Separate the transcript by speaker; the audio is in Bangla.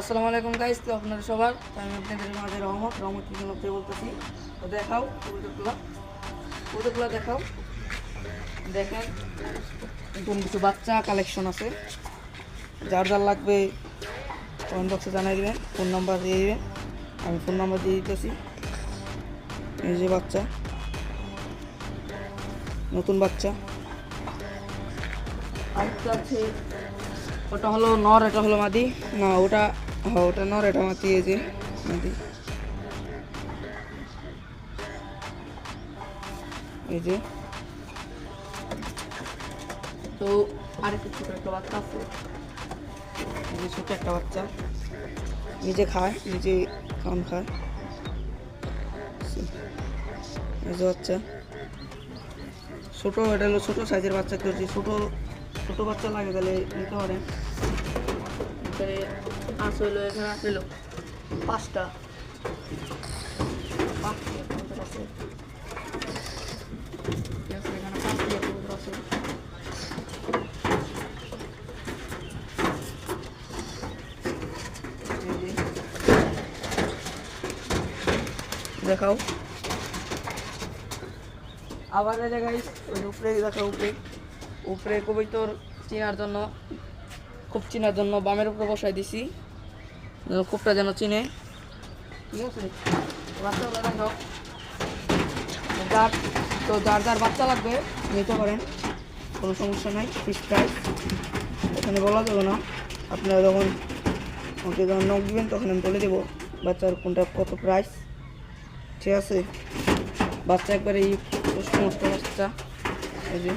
Speaker 1: আসসালামু আলাইকুম গাইস, তো আপনারা সবার আমি আপনাদের মাঝে রহমত কিচেন থেকে বলতেছি। তো দেখাও কবুতরগুলো দেখাও। দেখেন নতুন কিছু বাচ্চা কালেকশন আছে, যার যার লাগবে কমেন্ট বক্সে জানাই দিবেন, ফোন নাম্বার দিয়ে দিবেন, আমি ফোন নাম্বার দিয়ে দিতেছি। এই যে বাচ্চা, নতুন বাচ্চা আরেকটা আছে, ওটা হলো নর, এটা হলো মাদি। না ওটা, হ্যাঁ ওটা নর, এটা মাদি। এই যে মাদি, এই যে। তো আরেকটা ছোটো একটা বাচ্চা আছে, এই যে ছোটো একটা বাচ্চা, নিজে খায়, নিজে খাওয়ান খায়। এই যে বাচ্চা ছোটো, এটা হলো ছোটো সাইজের বাচ্চা। কেউ যদি ছোটো বাচ্চা লাগে তাহলে নিতে পারেন। আসলো এখানে আসলো পাঁচটা আছে, এখানে পাঁচটা কবুতর আছে। দেখাও আবার এই জায়গায় উপরে দেখাও, উপরে কবুতর চেনার জন্য, খুব চেনার জন্য বামের উপরে বসাই দিছি, খুবটা যেন চিনে। ঠিক আছে, বাচ্চাগুলো দেখাও। যার যার বাচ্চা লাগবে নিতে পারেন, কোনো সমস্যা নাই। ফিক্স প্রাইস এখানে বলা যাবে না, আপনারা যখন আমাকে যখন নক দিবেন তখন আমি বলে দেবো বাচ্চার কোনটা কত প্রাইস। ঠিক আছে, বাচ্চা একবারে এই সমস্ত বাচ্চা, এই যে